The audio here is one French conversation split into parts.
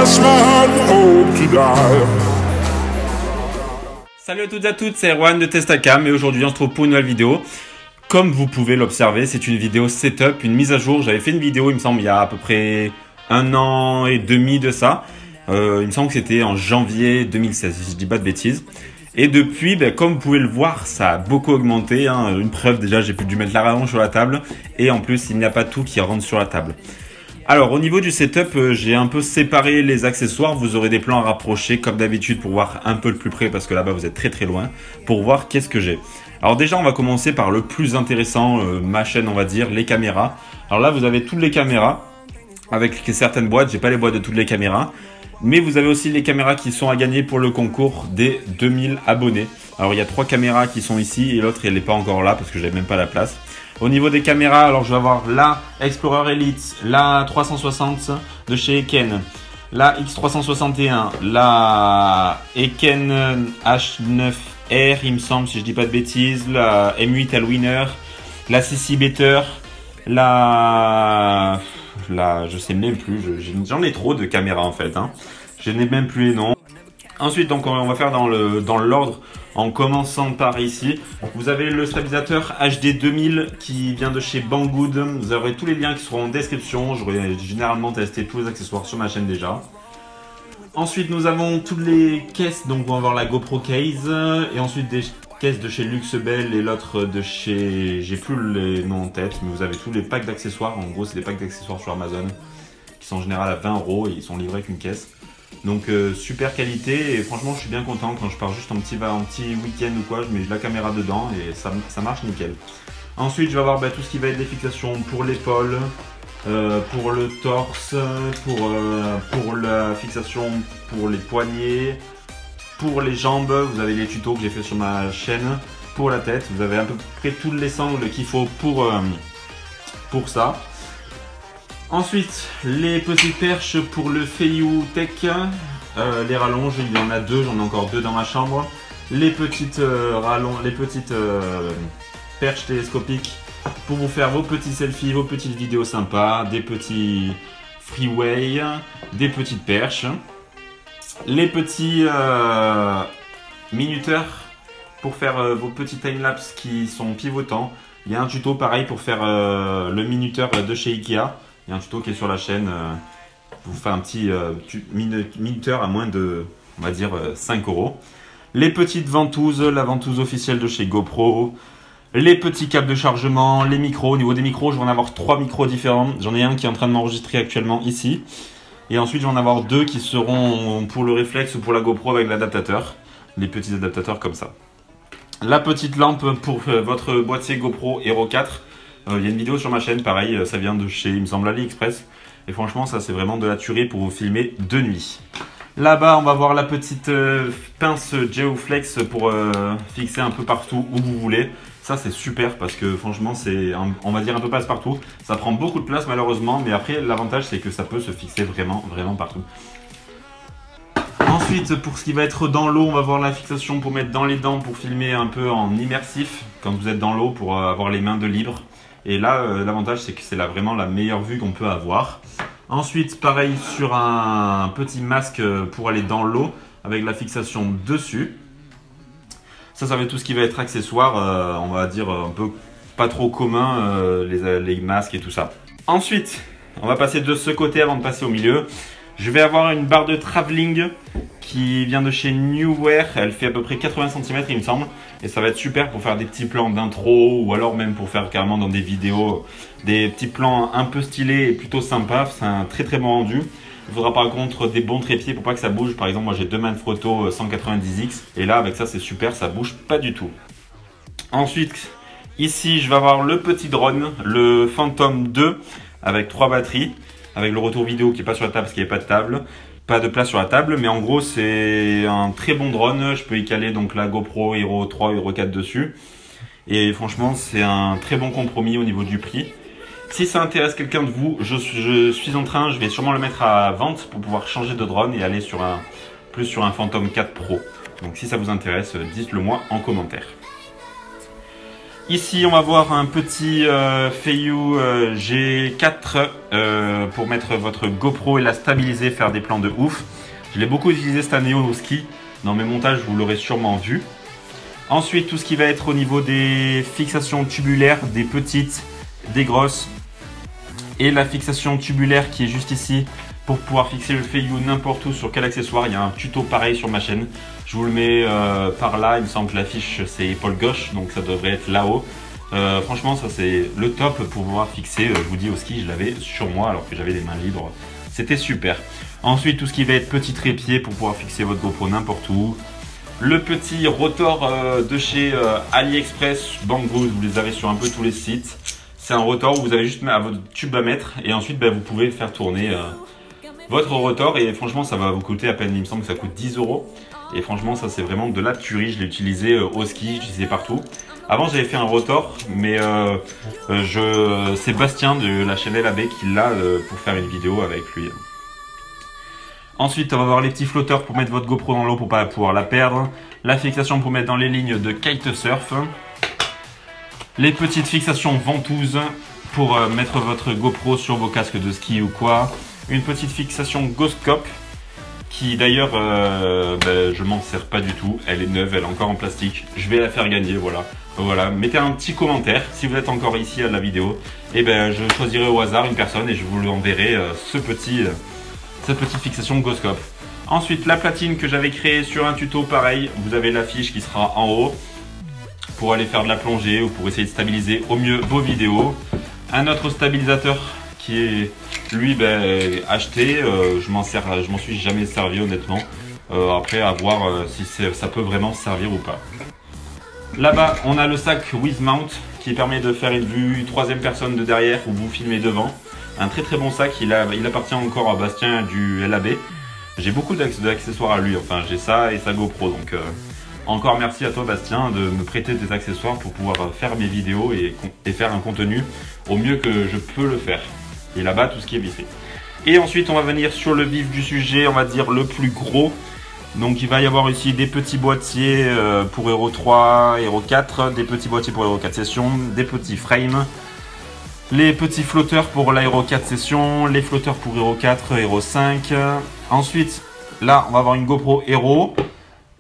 cross my heart and hope to die. Salut à toutes et à toutes, c'est Erwan de Testacam et aujourd'hui on se retrouve pour une nouvelle vidéo. Comme vous pouvez l'observer, c'est une vidéo setup, une mise à jour. J'avais fait une vidéo, il me semble, il y a à peu près 1 an et demi de ça. Il me semble que c'était en janvier 2016, si je dis pas de bêtises. Et depuis, comme vous pouvez le voir, ça a beaucoup augmenté. Hein. Une preuve, déjà, j'ai pu dû mettre la rallonge sur la table. Et en plus, il n'y a pas tout qui rentre sur la table. Alors, au niveau du setup, j'ai un peu séparé les accessoires. Vous aurez des plans rapprochés, comme d'habitude, pour voir un peu de plus près, parce que là-bas, vous êtes très très loin, pour voir qu'est-ce que j'ai. Alors déjà, on va commencer par le plus intéressant, ma chaîne, on va dire, les caméras. Alors là, vous avez toutes les caméras, avec certaines boîtes. J'ai pas les boîtes de toutes les caméras. Mais vous avez aussi les caméras qui sont à gagner pour le concours des 2000 abonnés. Alors il y a 3 caméras qui sont ici et l'autre elle n'est pas encore là parce que j'avais même pas la place. Au niveau des caméras, alors je vais avoir la Explorer Elite, la 360 de chez Eken, la X361, la Eken H9R il me semble si je dis pas de bêtises, la M8 Allwinner, la CC Better, la je sais même plus, j'en ai trop de caméras en fait, hein. Je n'ai même plus les noms. Ensuite, donc on va faire dans l'ordre en commençant par ici. Vous avez le stabilisateur HD 2000 qui vient de chez Banggood. Vous aurez tous les liens qui seront en description. J'aurai généralement testé tous les accessoires sur ma chaîne déjà. Ensuite, nous avons toutes les caisses. Donc on va avoir la GoPro case et ensuite des caisse de chez Luxebel et l'autre de chez... J'ai plus les noms en tête, mais vous avez tous les packs d'accessoires. En gros, c'est des packs d'accessoires sur Amazon qui sont en général à 20 € et ils sont livrés avec une caisse. Donc super qualité et franchement je suis bien content quand je pars juste en petit week-end ou quoi, je mets la caméra dedans et ça marche nickel. Ensuite je vais avoir tout ce qui va être des fixations pour l'épaule, pour le torse, pour la fixation pour les poignets, pour les jambes, vous avez les tutos que j'ai fait sur ma chaîne. Pour la tête, vous avez à peu près tous les angles qu'il faut pour ça. Ensuite, les petites perches pour le Feiyu Tech, les rallonges, il y en a 2, j'en ai encore 2 dans ma chambre. Les petites perches télescopiques pour vous faire vos petits selfies, vos petites vidéos sympas, des petits freeway, des petites perches. Les petits minuteurs pour faire vos petits timelapses qui sont pivotants. Il y a un tuto pareil pour faire le minuteur de chez Ikea. Il y a un tuto qui est sur la chaîne. Vous faites un petit minuteur à moins de, on va dire, 5 €. Les petites ventouses, la ventouse officielle de chez GoPro. Les petits câbles de chargement, les micros. Au niveau des micros, je vais en avoir 3 micros différents. J'en ai un qui est en train de m'enregistrer actuellement ici. Et ensuite, je vais en avoir 2 qui seront pour le réflexe ou pour la GoPro avec l'adaptateur. Les petits adaptateurs comme ça. La petite lampe pour votre boîtier GoPro Hero 4. Il y a une vidéo sur ma chaîne, pareil, ça vient de chez, il me semble, AliExpress. Et franchement, ça c'est vraiment de la tuerie pour vous filmer de nuit. Là-bas, on va voir la petite pince Geoflex pour fixer un peu partout où vous voulez. Ça c'est super parce que franchement, c'est, on va dire, un peu passe-partout. Ça prend beaucoup de place malheureusement, mais après, l'avantage c'est que ça peut se fixer vraiment partout. Ensuite, pour ce qui va être dans l'eau, on va voir la fixation pour mettre dans les dents pour filmer un peu en immersif quand vous êtes dans l'eau pour avoir les mains de libre. Et là, l'avantage c'est que c'est vraiment la meilleure vue qu'on peut avoir. Ensuite, pareil sur un petit masque pour aller dans l'eau avec la fixation dessus. Ça va être tout ce qui va être accessoire, on va dire un peu pas trop commun, les masques et tout ça. Ensuite, on va passer de ce côté avant de passer au milieu. Je vais avoir une barre de travelling qui vient de chez Newware. Elle fait à peu près 80 cm il me semble. Et ça va être super pour faire des petits plans d'intro ou alors même pour faire carrément dans des vidéos des petits plans un peu stylés et plutôt sympas. C'est un très bon rendu. Il faudra par contre des bons trépieds pour pas que ça bouge. Par exemple, moi j'ai 2 mains de photo 190X et là avec ça c'est super, ça bouge pas du tout. Ensuite, ici je vais avoir le petit drone, le Phantom 2 avec 3 batteries. Avec le retour vidéo qui n'est pas sur la table parce qu'il n'y a pas de table. Pas de place sur la table, mais en gros c'est un très bon drone. Je peux y caler donc la GoPro Hero 3, Hero 4 dessus. Et franchement c'est un très bon compromis au niveau du prix. Si ça intéresse quelqu'un de vous, je suis en train, je vais sûrement le mettre à vente pour pouvoir changer de drone et aller sur plus sur un Phantom 4 Pro. Donc si ça vous intéresse, dites-le moi en commentaire. Ici, on va voir un petit Feiyu G4 pour mettre votre GoPro et la stabiliser, faire des plans de ouf. Je l'ai beaucoup utilisé cette année au ski. Dans mes montages, vous l'aurez sûrement vu. Ensuite, tout ce qui va être au niveau des fixations tubulaires, des petites, des grosses. Et la fixation tubulaire qui est juste ici pour pouvoir fixer le Feiyu n'importe où sur quel accessoire. Il y a un tuto pareil sur ma chaîne. Je vous le mets par là. Il me semble que l'affiche c'est épaule gauche, donc ça devrait être là-haut. Franchement, ça c'est le top pour pouvoir fixer. Je vous dis, au ski, je l'avais sur moi alors que j'avais les mains libres. C'était super. Ensuite, tout ce qui va être petit trépied pour pouvoir fixer votre GoPro n'importe où. Le petit rotor de chez AliExpress, Banggood, vous les avez sur un peu tous les sites. C'est un rotor où vous avez juste à votre tube à mettre et ensuite vous pouvez faire tourner votre rotor et franchement ça va vous coûter à peine, il me semble que ça coûte 10 €. Et franchement ça c'est vraiment de la tuerie, je l'ai utilisé au ski, je l'utilisais partout. Avant j'avais fait un rotor mais c'est Bastien de la chaîne LAB qui l'a pour faire une vidéo avec lui. Ensuite, on va voir les petits flotteurs pour mettre votre GoPro dans l'eau pour ne pas pouvoir la perdre. La fixation pour mettre dans les lignes de kitesurf. Les petites fixations ventouses pour mettre votre GoPro sur vos casques de ski ou quoi. Une petite fixation Ghostscope qui d'ailleurs, je m'en sers pas du tout. Elle est neuve, elle est encore en plastique. Je vais la faire gagner, voilà. Voilà, mettez un petit commentaire si vous êtes encore ici à la vidéo. Et je choisirai au hasard une personne et je vous l'enverrai cette petite fixation Ghostscope. Ensuite, la platine que j'avais créée sur un tuto, pareil, vous avez l'affiche qui sera en haut pour aller faire de la plongée ou pour essayer de stabiliser au mieux vos vidéos. Un autre stabilisateur qui est lui acheté, je m'en suis jamais servi honnêtement. Après à voir si ça peut vraiment servir ou pas. Là-bas, on a le sac Wizmount qui permet de faire une vue troisième personne de derrière où vous filmez devant. Un très très bon sac, il appartient encore à Bastien du LAB. J'ai beaucoup d'accessoires à lui, enfin j'ai ça et sa GoPro. Donc encore merci à toi Bastien de me prêter des accessoires pour pouvoir faire mes vidéos et faire un contenu au mieux que je peux le faire. Et là-bas tout ce qui est vissé. Et ensuite on va venir sur le vif du sujet, on va dire le plus gros. Donc il va y avoir ici des petits boîtiers pour Hero 3, Hero 4, des petits boîtiers pour Hero 4 Session, des petits frames. Les petits flotteurs pour l'Hero 4 Session, les flotteurs pour Hero 4, Hero 5. Ensuite, là, on va avoir une GoPro Hero.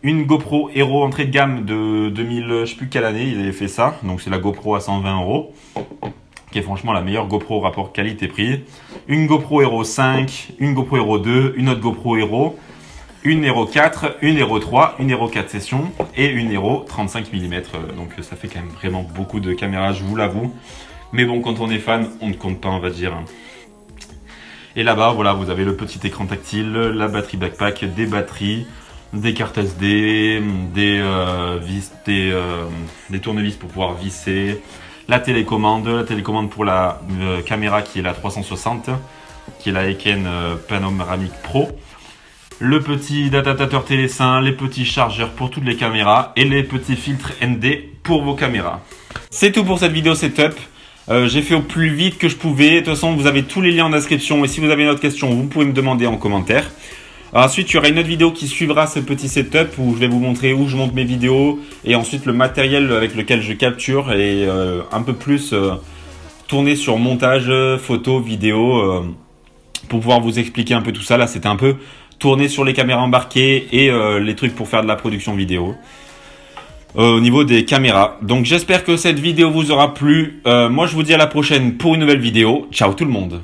Une GoPro Hero entrée de gamme de 2000, je sais plus quelle année, il avait fait ça. Donc c'est la GoPro à 120 €, qui est franchement la meilleure GoPro au rapport qualité-prix. Une GoPro Hero 5, une GoPro Hero 2, une autre GoPro Hero, une Hero 4, une Hero 3, une Hero 4 Session et une Hero 35 mm. Donc ça fait quand même vraiment beaucoup de caméras, je vous l'avoue. Mais bon, quand on est fan, on ne compte pas, on va dire. Et là-bas, voilà, vous avez le petit écran tactile, la batterie backpack, des batteries, des cartes SD, des tournevis pour pouvoir visser, la télécommande pour la caméra qui est la 360, qui est la Eken Panoramic Pro, le petit datateur Télé5, les petits chargeurs pour toutes les caméras et les petits filtres ND pour vos caméras. C'est tout pour cette vidéo setup. J'ai fait au plus vite que je pouvais. De toute façon, vous avez tous les liens en description. Et si vous avez une autre question, vous pouvez me demander en commentaire. Ensuite, il y aura une autre vidéo qui suivra ce petit setup où je vais vous montrer où je monte mes vidéos. Et ensuite, le matériel avec lequel je capture et un peu plus tourné sur montage, photo, vidéo. Pour pouvoir vous expliquer un peu tout ça. Là, c'était un peu tourné sur les caméras embarquées et les trucs pour faire de la production vidéo. Au niveau des caméras. Donc j'espère que cette vidéo vous aura plu. Moi je vous dis à la prochaine pour une nouvelle vidéo. Ciao tout le monde.